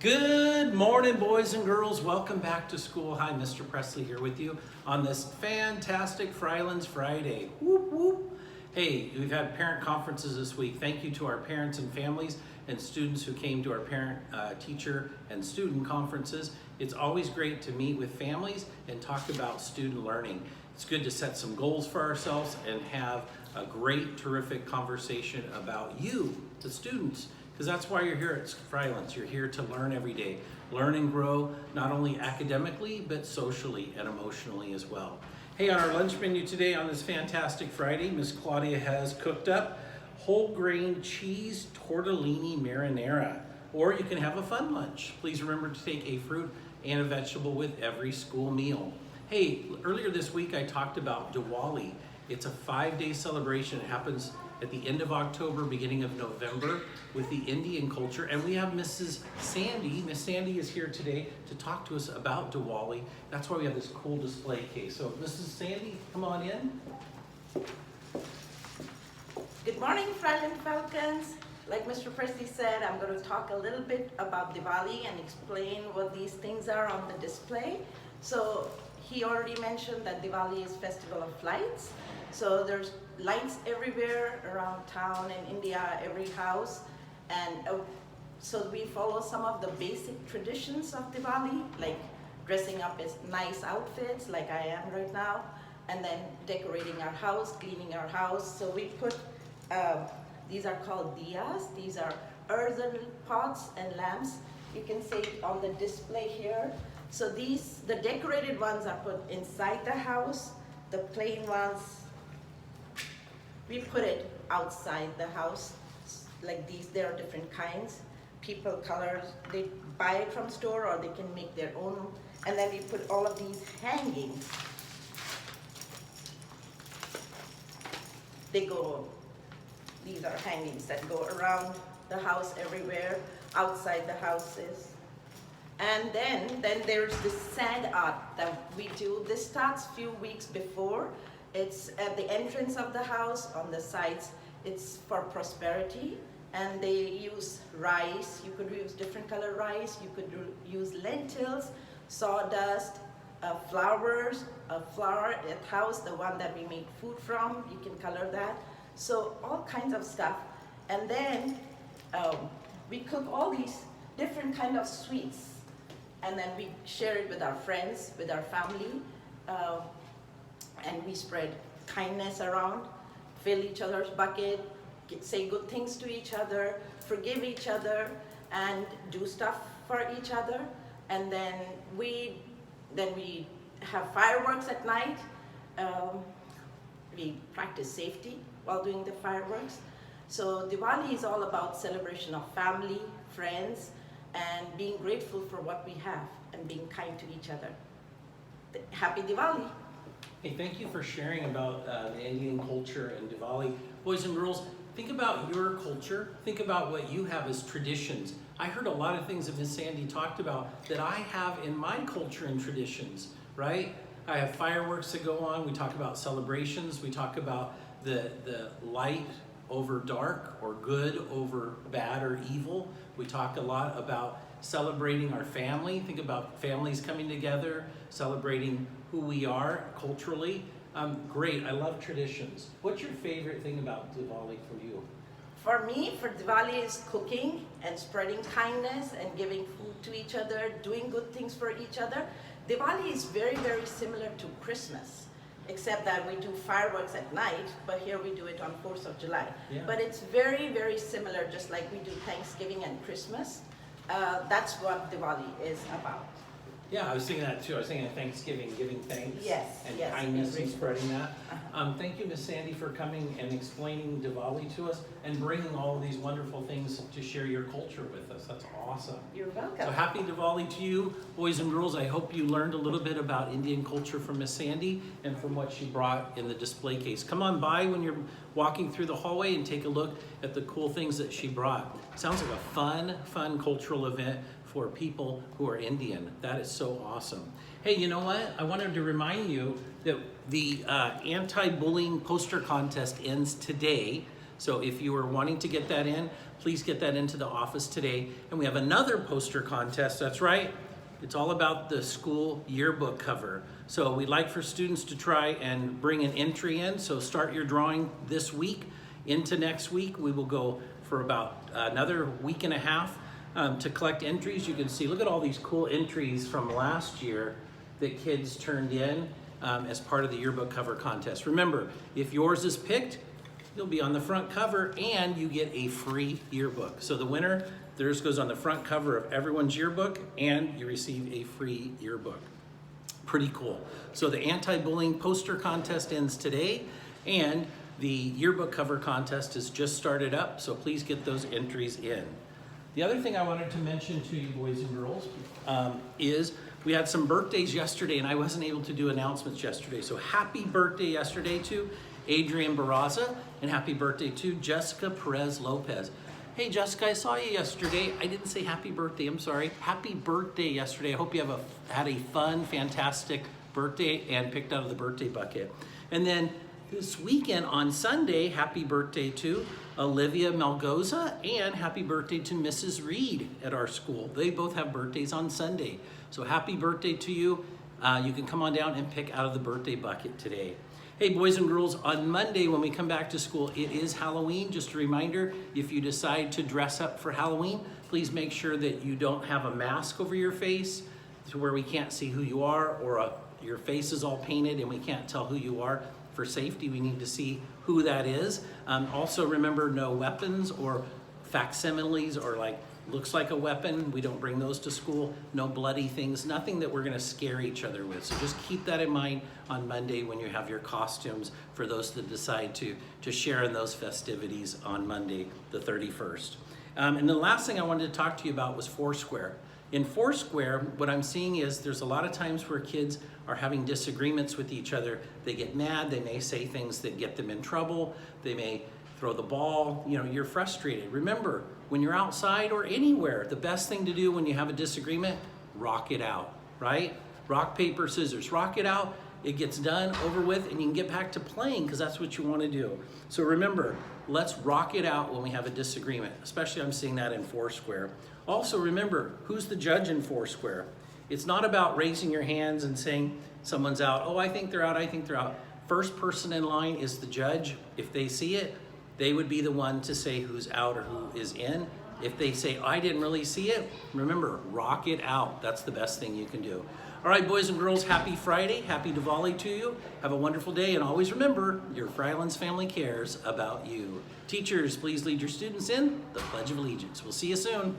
Good morning, boys and girls. Welcome back to school. Hi, Mr. Presley here with you on this fantastic Fryelands Friday. Whoop, whoop. Hey, we've had parent conferences this week. Thank you to our parents and families and students who came to our parent, teacher, and student conferences. It's always great to meet with families and talk about student learning. It's good to set some goals for ourselves and have a great, terrific conversation about you, the students. Because that's why you're here at Fryelands. You're here to learn every day. Learn and grow, not only academically, but socially and emotionally as well. Hey, on our lunch menu today on this fantastic Friday, Miss Claudia has cooked up whole grain cheese tortellini marinara. Or you can have a fun lunch. Please remember to take a fruit and a vegetable with every school meal. Hey, earlier this week I talked about Diwali. It's a 5-day celebration. It happens at the end of October, beginning of November with the Indian culture. And we have Mrs. Sandy. Miss Sandy is here today to talk to us about Diwali. That's why we have this cool display case. So Mrs. Sandy, come on in. Good morning, Fryeland Falcons. Like Mr. Presley said, I'm going to talk a little bit about Diwali and explain what these things are on the display. So he already mentioned that Diwali is Festival of Lights. So there's lights everywhere around town in India, every house. And so we follow some of the basic traditions of Diwali, like dressing up as nice outfits, like I am right now, and then decorating our house, cleaning our house. So we put, these are called diyas. These are earthen pots and lamps. You can see it on the display here. So these, the decorated ones are put inside the house. The plain ones, we put it outside the house. Like these, there are different kinds. People colors, they buy it from store or they can make their own. And then we put all of these hanging. They go, these are hangings that go around the house everywhere, outside the houses. And then there's the sand art that we do. This starts a few weeks before. It's at the entrance of the house, on the sides. It's for prosperity. And they use rice. You could use different color rice. You could use lentils, sawdust, flowers, a flower at house, the one that we make food from. You can color that. So all kinds of stuff. And then we cook all these different kind of sweets. And then we share it with our friends, with our family. And we spread kindness around, fill each other's bucket, say good things to each other, forgive each other, and do stuff for each other. And then we have fireworks at night. We practice safety while doing the fireworks. So Diwali is all about celebration of family, friends, and being grateful for what we have and being kind to each other. Happy Diwali! Hey, thank you for sharing about the Indian culture and Diwali. Boys and girls, think about your culture. Think about what you have as traditions. I heard a lot of things that Miss Sandy talked about that I have in my culture and traditions, right? I have fireworks that go on. We talk about celebrations. We talk about the light over dark or good over bad or evil. We talk a lot about celebrating our family. Think about families coming together, celebrating who we are culturally. Great, I love traditions. What's your favorite thing about Diwali for you? For me, for Diwali is cooking and spreading kindness and giving food to each other, doing good things for each other. Diwali is very, very similar to Christmas, except that we do fireworks at night, but here we do it on 4th of July. Yeah. But it's very, very similar, just like we do Thanksgiving and Christmas. That's what Diwali is about. Yeah, I was thinking that too. I was thinking of Thanksgiving, giving thanks and yes, kindness and spreading that. Thank you, Miss Sandy, for coming and explaining Diwali to us and bringing all of these wonderful things to share your culture with us. That's awesome. You're welcome. So happy Diwali to you, boys and girls. I hope you learned a little bit about Indian culture from Miss Sandy and from what she brought in the display case. Come on by when you're walking through the hallway and take a look at the cool things that she brought. Sounds like a fun cultural event for people who are Indian. That is so awesome. Hey, you know what? I wanted to remind you that the anti-bullying poster contest ends today. So if you are wanting to get that in, please get that into the office today. And we have another poster contest, that's right. It's all about the school yearbook cover. So we'd like for students to try and bring an entry in. So start your drawing this week. Into next week, we will go for about another week and a half to collect entries. You can see, look at all these cool entries from last year that kids turned in as part of the yearbook cover contest. Remember, if yours is picked, you'll be on the front cover and you get a free yearbook. So the winner, theirs goes on the front cover of everyone's yearbook and you receive a free yearbook. Pretty cool. So the anti-bullying poster contest ends today and the yearbook cover contest has just started up, so please get those entries in. The other thing I wanted to mention to you boys and girls is we had some birthdays yesterday and I wasn't able to do announcements yesterday. So happy birthday yesterday to Adrian Barraza and happy birthday to Jessica Perez Lopez. Hey Jessica, I saw you yesterday. I didn't say happy birthday, I'm sorry. Happy birthday yesterday. I hope you had a fun, fantastic birthday and picked out of the birthday bucket. And then this weekend on Sunday, happy birthday to Olivia Malgoza and happy birthday to Mrs. Reed at our school. They both have birthdays on Sunday. So happy birthday to you. You can come on down and pick out of the birthday bucket today. Hey boys and girls, on Monday when we come back to school, it is Halloween. Just a reminder, if you decide to dress up for Halloween, please make sure that you don't have a mask over your face to where we can't see who you are, or your face is all painted and we can't tell who you are. For safety, we need to see who that is. Also remember, no weapons or facsimiles or like looks like a weapon. We don't bring those to school. No bloody things, nothing that we're gonna scare each other with. So just keep that in mind on Monday when you have your costumes for those that decide to share in those festivities on Monday, the 31st. And the last thing I wanted to talk to you about was Foursquare. In Foursquare, what I'm seeing is there's a lot of times where kids are having disagreements with each other. They get mad, they may say things that get them in trouble, they may throw the ball, you're frustrated. Remember, when you're outside or anywhere, the best thing to do when you have a disagreement, rock it out, right? Rock, paper, scissors, rock it out, it gets done, over with, and you can get back to playing because that's what you want to do. So remember, let's rock it out when we have a disagreement, especially I'm seeing that in Foursquare. Also remember, who's the judge in Foursquare? It's not about raising your hands and saying someone's out. Oh, I think they're out, I think they're out. First person in line is the judge. If they see it, they would be the one to say who's out or who is in. If they say, I didn't really see it, remember, rock it out. That's the best thing you can do. All right, boys and girls, happy Friday. Happy Diwali to you. Have a wonderful day. And always remember, your Fryelands family cares about you. Teachers, please lead your students in the Pledge of Allegiance. We'll see you soon.